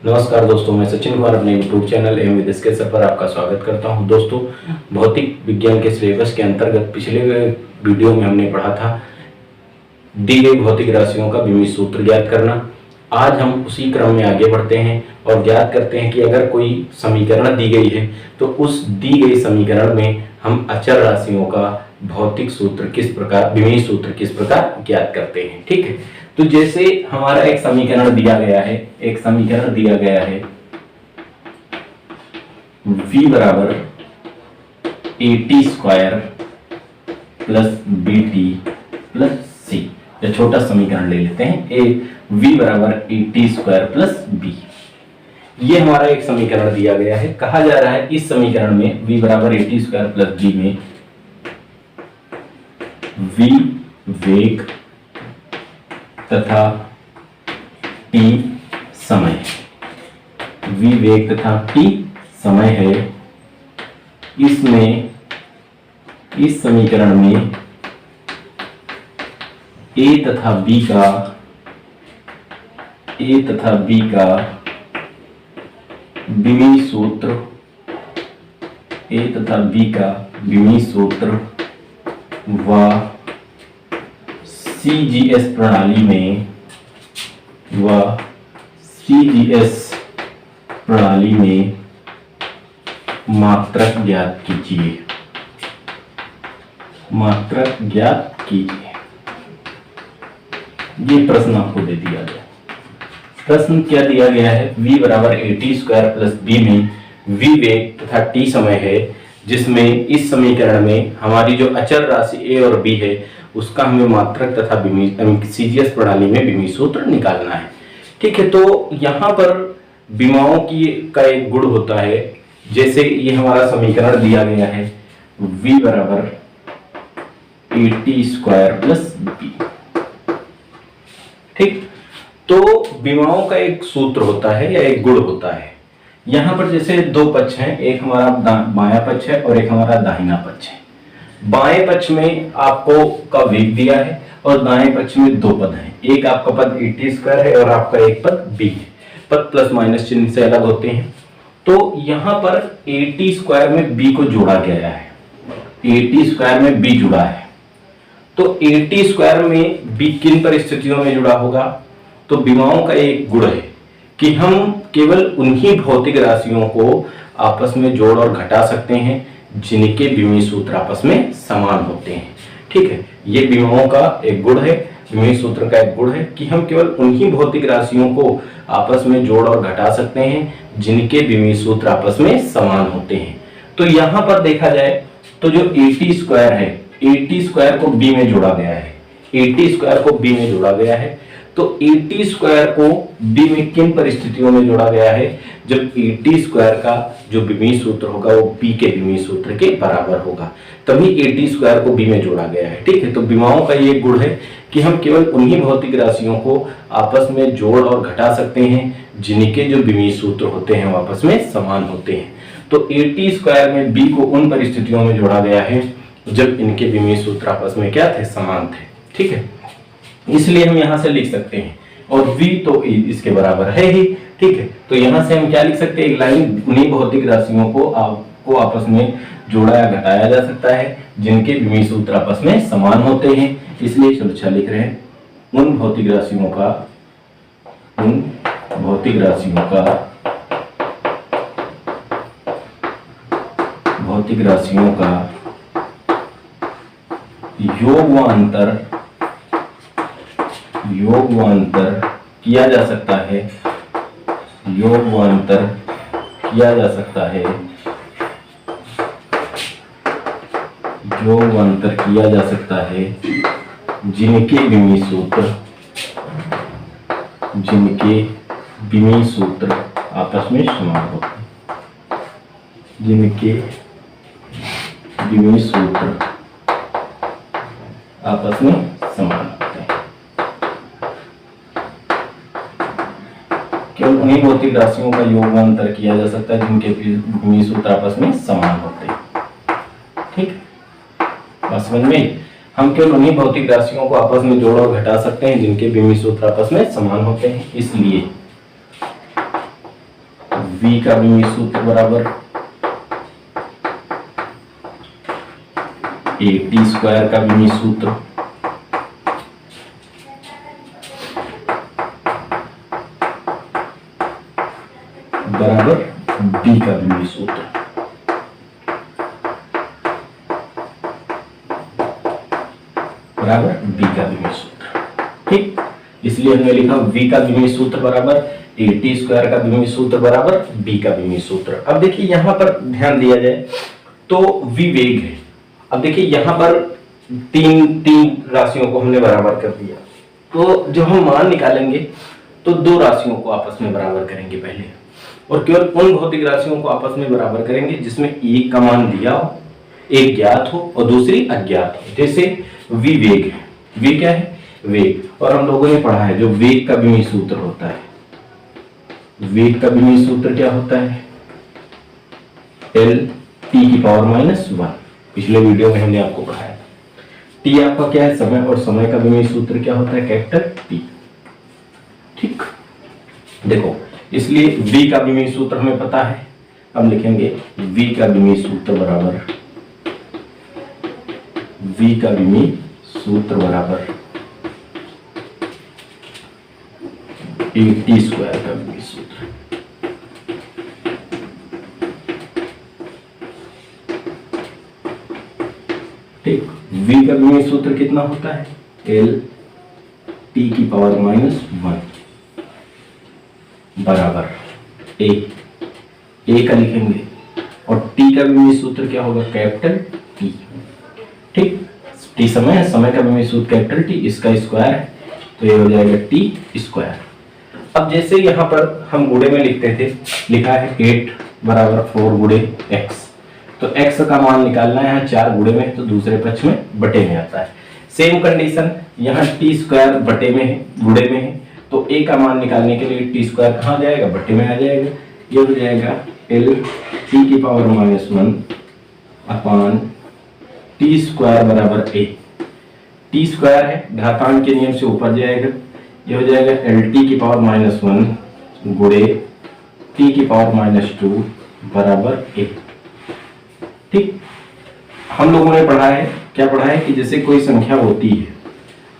नमस्कार दोस्तों, मैं सचिन कुमार अपने YouTube channel M with sketcher पर आपका स्वागत करता हूं। दोस्तों, भौतिक विज्ञान के सिलेबस के अंतर्गत पिछले वीडियो में हमने पढ़ा था दी गई भौतिक राशियों का विमीय सूत्र ज्ञात करना। आज हम उसी क्रम में आगे बढ़ते हैं और ज्ञात करते हैं कि अगर कोई समीकरण दी गई है तो उस दी गई समीकरण में हम अचर राशियों का भौतिक सूत्र किस प्रकार, विमीय सूत्र किस प्रकार ज्ञात करते हैं। ठीक है, तो जैसे हमारा एक समीकरण दिया गया है, v बराबर AT square plus BT plus C। या छोटा समीकरण ले लेते हैं, v बराबर AT स्क्वायर प्लस B। ये हमारा एक समीकरण दिया गया है। कहा जा रहा है इस समीकरण में v बराबर AT स्क्वायर प्लस B में v वेग तथा t समय, v वेग तथा t समय है। इसमें इस समीकरण में a तथा b का विमीय सूत्र, a तथा b का विमीय सूत्र व CGS प्रणाली में मात्रक ज्ञात कीजिए। ये प्रश्न आपको दे दिया गया। प्रश्न क्या दिया गया है? v बराबर AT स्क्वायर प्लस B में v वेग तथा t समय है, जिसमें इस समीकरण में हमारी जो अचर राशि a और b है उसका हमें मात्रक तथा CGS प्रणाली में विमीय सूत्र निकालना है। ठीक है, तो यहाँ पर विमाओं का एक गुण होता है। जैसे ये हमारा समीकरण दिया गया है v बराबर AT स्क्वायर प्लस B। ठीक, तो विमाओं का एक सूत्र होता है या एक गुण होता है। यहाँ पर जैसे दो पक्ष हैं, एक हमारा बायां पक्ष है और एक हमारा दाहिना पक्ष है। बाएं पक्ष में आपको का वेग दिया है और दाएं पक्ष में दो पद हैं। एक आपका पद AT स्क्वायर है और आपका एक पद B है। पद प्लस माइनस चिन्ह से अलग होते हैं। तो यहाँ पर AT स्क्वायर में B को जोड़ा गया है, AT स्क्वायर में B जुड़ा है। तो AT स्क्वायर में B किन परिस्थितियों में जुड़ा होगा? तो विमाओं का एक गुण है कि हम केवल उन्हीं भौतिक राशियों को आपस में जोड़ और घटा सकते हैं जिनके विमीय सूत्र आपस में समान होते हैं। ठीक है, ये विमाओं का एक गुण है, विमीय सूत्र का एक गुण है कि हम केवल उन्हीं भौतिक राशियों को आपस में जोड़ और घटा सकते हैं जिनके विमीय सूत्र आपस में समान होते हैं। तो यहाँ पर देखा जाए तो जो AT स्क्वायर है, AT स्क्वायर को B में जोड़ा गया है, AT स्क्वायर को B में जोड़ा गया है। तो AT स्क्वायर को B में किन परिस्थितियों में जोड़ा गया है? जब AT स्क्वायर का जो विमीय सूत्र होगा वो B के विमीय सूत्र के बराबर होगा, तभी AT स्क्वायर को B में जोड़ा गया है। ठीक है, तो विमाओं का ये गुण है कि हम केवल उन्हीं भौतिक राशियों को आपस में जोड़ और घटा सकते हैं जिनके जो विमीय सूत्र होते हैं वो आपस में समान होते हैं। तो AT स्क्वायर में B को उन परिस्थितियों में जोड़ा गया है जब इनके विमीय सूत्र आपस में क्या थे? समान थे। ठीक है, इसलिए हम यहाँ से लिख सकते हैं, और v तो इसके बराबर है ही। ठीक है, तो यहाँ से हम क्या लिख सकते हैं? एक लाइन उन्हीं भौतिक राशियों को आपस में जोड़ा या घटाया जा सकता है जिनके विमीय सूत्र आपस में समान होते हैं। इसलिए सुरक्षा लिख रहे हैं उन भौतिक राशियों का योग व अंतर किया जा सकता है जिनके विमीय सूत्र आपस में समान होते हैं। केवल उन्हीं भौतिक राशियों का योग व अंतर किया जा सकता है जिनके विमीय सूत्र आपस में समान होते हैं। ठीक, बात समझ में? हम केवल उन्हीं भौतिक राशियों को आपस में जोड़ और घटा सकते हैं जिनके विमीय सूत्र आपस में समान होते हैं। इसलिए v का विमीय सूत्र बराबर a t स्क्वायर का विमीय सूत्र बराबर b का विमीय सूत्र। बराबर b का विमीय सूत्र। ठीक, इसलिए हमने लिखा v का विमीय सूत्र बराबर a t स्क्वायर का विमीय सूत्र बराबर b का विमीय सूत्र। अब देखिए यहां पर ध्यान दिया जाए तो v वेग है। अब देखिए यहां पर तीन राशियों को हमने बराबर कर दिया, तो जब हम मान निकालेंगे तो दो राशियों को आपस में बराबर करेंगे पहले, और केवल उन भौतिक राशियों को आपस में बराबर करेंगे जिसमें एक का मान दिया हो, एक ज्ञात हो और दूसरी अज्ञात हो। जैसे v वेग है, v क्या है? वेग। और हम लोगों ने पढ़ा है जो वेग का विमीय सूत्र होता है, वेग का विमीय सूत्र क्या होता है? L t की पावर -1। पिछले वीडियो में हमने आपको पढ़ाया। t आपका क्या है? समय, और समय का विमीय सूत्र क्या होता है? Capital T। ठीक, देखो इसलिए v का विमीय सूत्र हमें पता है। अब लिखेंगे v का विमीय सूत्र बराबर v का विमीय सूत्र बराबर a t स्क्वायर का विमीय सूत्र। ठीक, v का विमीय सूत्र कितना होता है? L t की पावर -1 बराबर a का लिखेंगे, और t का विमीय सूत्र क्या होगा? Capital T। ठीक, t समय है, समय का विमीय सूत्र कैपिटल T, इसका स्क्वायर है तो ये हो जाएगा t स्क्वायर। अब जैसे यहाँ पर हम गुणे में लिखते थे, लिखा है 8 बराबर 4 गुणे x, तो x का मान निकालना है। यहाँ 4 गुणे में तो दूसरे पक्ष में बटे में आता है। सेम कंडीशन यहाँ t स्क्वायर बटे में है, गुणे में है, तो a का मान निकालने के लिए t स्क्वायर कहाँ जाएगा? बटे में आ जाएगा। ये हो जाएगा L t की पावर -1 अपान t स्क्वायर बराबर a। t स्क्वायर है, घातांक के नियम से ऊपर जाएगा। ये हो जाएगा L t की पावर -1 गुणे t की पावर -2 बराबर a। ठीक, हम लोगों ने पढ़ा है, क्या पढ़ा है कि जैसे कोई संख्या होती है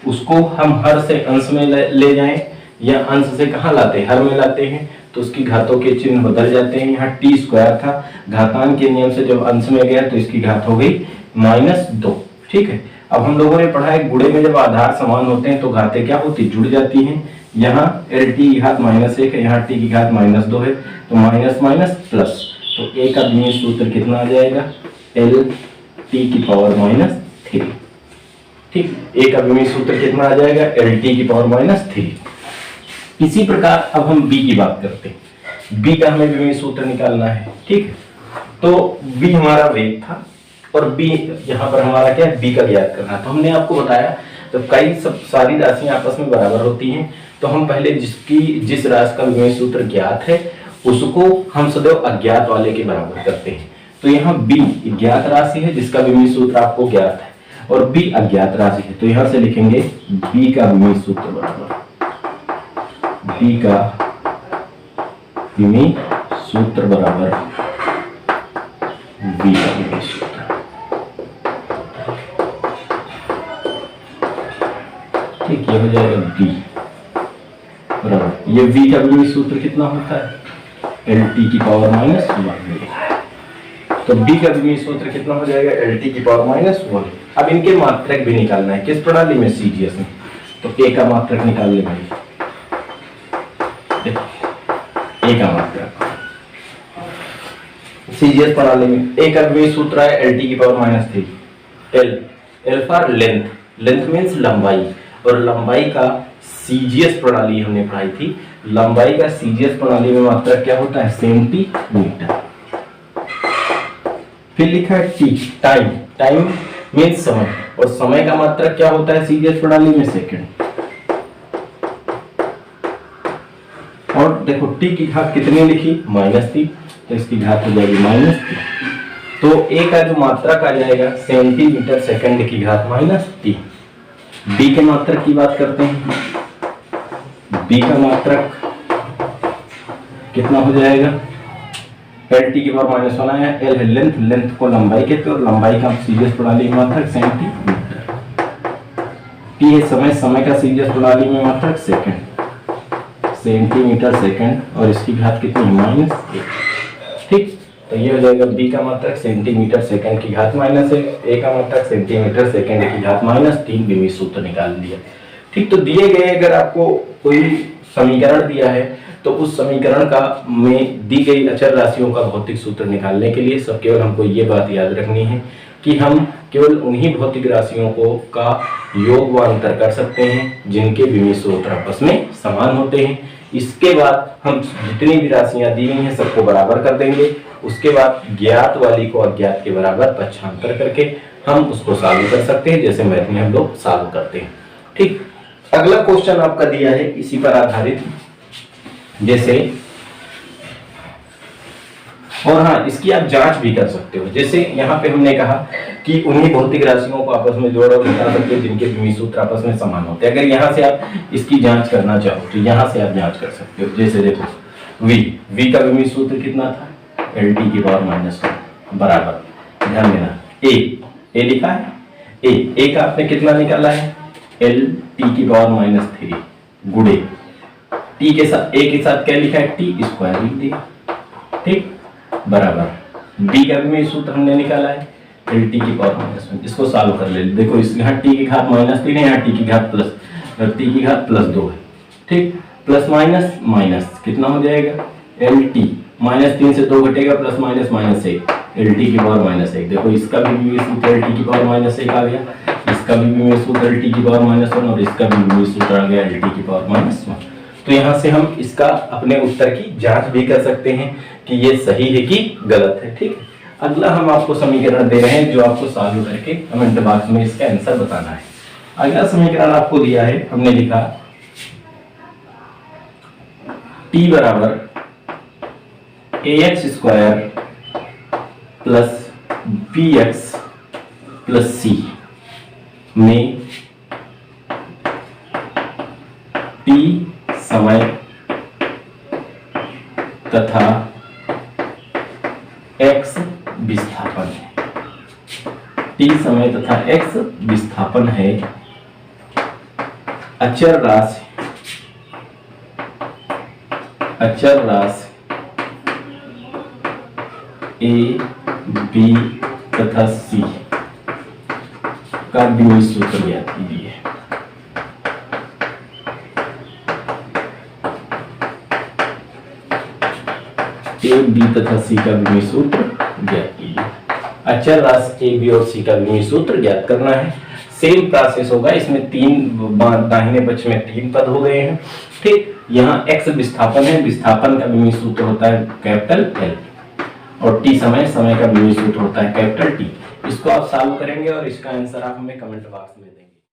उसको हम हर से अंश में ले जाएं या अंश से कहाँ लाते हैं? हर में लाते हैं, तो उसकी घातों के चिन्ह बदल जाते हैं। यहाँ t स्क्वायर था, घातांक के नियम से जब अंश में गया तो इसकी घात हो गई -2। ठीक है, अब हम लोगों ने पढ़ा है गुणे में जब आधार समान होते हैं तो घातें क्या होती? जुड़ जाती हैं। यहाँ L t की घात -1 है, यहाँ t की घात -2 है, तो माइनस माइनस प्लस, तो a का विमीय सूत्र कितना आ जाएगा? L t की पावर -3। ठीक, a का विमीय सूत्र कितना आ जाएगा? L t की पावर -3। इसी प्रकार अब हम b की बात करते हैं। b का हमें विमीय सूत्र निकालना है। ठीक है, तो b हमारा वेग था और b यहाँ पर हमारा क्या है? b का ज्ञात करना। तो हमने आपको बताया तो कई सारी राशियां आपस में बराबर होती हैं, तो हम पहले जिस राशि का विमीय सूत्र ज्ञात है उसको हम सदैव अज्ञात वाले के बराबर करते हैं। तो यहाँ b ज्ञात राशि है जिसका विमीय सूत्र आपको ज्ञात है, और b अज्ञात राशि है, तो यहाँ से लिखेंगे b का विमीय सूत्र बराबर b का विमीय सूत्र बराबर b का विमीय सूत्र। ठीक, ये हो जाएगा b बराबर, ये v का विमीय सूत्र कितना होता है? L t की पावर -1। तो b का विमीय सूत्र कितना हो जाएगा? L t की पावर -1। अब इनके मात्रक भी निकालना है। किस प्रणाली में? CGS में। तो a का मात्रक निकाल ले भाई, a का मात्रक CGS प्रणाली में a का विमीय सूत्र है L t की power -3। L for length, length means लंबाई, और लंबाई का CGS प्रणाली हमने पढ़ाई थी। लंबाई का CGS प्रणाली में मात्रक क्या होता है? सेंटीमीटर। फिर लिखा है t, टाइम, टाइम मीन्स समय, और समय का मात्रक क्या होता है CGS प्रणाली में? सेकंड। और देखो t की घात कितनी लिखी? -3, तो इसकी घात हो जाएगी -3। तो a का जो मात्रक आ जाएगा सेंटीमीटर सेकंड की घात -3। b के मात्रक की बात करते हैं। b का मात्रक कितना हो जाएगा? एल टी की पावर माइनस 1 आया, एल है लेंथ, लेंथ को लंबाई कहते हैं और लंबाई का सीरीज प्रणाली में मात्रक सेंटीमीटर, टी है समय, समय का सीरीज प्रणाली में मात्रक सेकंड, सेंटीमीटर सेकंड, और इसकी घात कितनी, -1। ठीक, तो ये हो जाएगा बी का मात्रक सेंटीमीटर सेकंड की घात -1, ए का मात्रक सेंटीमीटर सेकंड की घात -3, विमीय सूत्र निकाल दिया। ठीक, तो दिए गए अगर आपको कोई समीकरण दिया है तो उस समीकरण का में दी गई अचर राशियों का भौतिक सूत्र निकालने के लिए सब केवल हमको ये बात याद रखनी है कि हम केवल उन्हीं भौतिक राशियों को का योग व अंतर कर सकते हैं जिनके विमीय सूत्र आपस में समान होते हैं। इसके बाद हम जितनी भी राशियां दी गई हैं सबको बराबर कर देंगे। उसके बाद ज्ञात वाली को अज्ञात के बराबर पक्षांतर करके हम उसको सॉल्व कर सकते हैं, जैसे मैथ में हम लोग सॉल्व करते हैं। ठीक, अगला क्वेश्चन आपका दिया है इसी पर आधारित, जैसे, और हाँ इसकी आप जांच भी कर सकते हो। जैसे यहाँ पे हमने कहा कि उन्हीं भौतिक राशियों को आपस में जोड़ और घटा सकते हैं जिनके विमीय सूत्र आपस में समान होते हैं। अगर यहाँ से आप इसकी जांच करना चाहो तो यहाँ से आप जांच कर सकते हो। जैसे देखो v का विमीय सूत्र कितना था, एल टी की पावर -1 बराबर, ध्यान देना ए लिखा है, ए का आपने कितना निकाला है, एल टी की पावर -3 गुणे टी के साथ, ए के साथ क्या लिखा है, टी स्क्वायर लिख दिया। ठीक, बराबर बी का विमीय सूत्र हमने निकाला है एल टी की पावर -1। इसको सॉल्व कर ले, देखो इस यहाँ टी की घात -3 है, यहाँ टी की घात +2 है। ठीक, प्लस माइनस माइनस कितना हो जाएगा, एल टी -3 से 2 घटेगा, प्लस -1 एल टी की पावर -1। देखो इसका भी विमीय सूत्र एल टी की पावर -1 आ गया, इसका भी विमीय सूत्र एल टी की पावर -1 और इसका भी विमीय सूत्र आ गया एल टी की पावर -1। तो यहाँ से हम इसका अपने उत्तर की जांच भी कर सकते हैं कि ये सही है कि गलत है। ठीक, अगला हम आपको समीकरण दे रहे हैं जो आपको सॉल्व करके कमेंट बॉक्स में इसका आंसर बताना है। अगला समीकरण आपको दिया है, हमने लिखा t बराबर ax square plus bx plus c में t समय तथा x विस्थापन है, t समय तथा x विस्थापन है, अचर राशि a b तथा c का विमीय सूत्र ज्ञात कीजिए। ए बी तथा सी का विमीय सूत्र ज्ञात कीजिए। अचर राशि ए बी और सी का विमीय सूत्र ज्ञात करना है। सेम प्रोसेस होगा, इसमें दाहिने पक्ष में 3 पद हो गए हैं। ठीक, यहाँ x विस्थापन है, विस्थापन का विमीय सूत्र होता है कैपिटल L और t समय का विमीय सूत्र होता है कैपिटल T। इसको आप सॉल्व करेंगे और इसका आंसर आप हमें कमेंट बॉक्स में देंगे।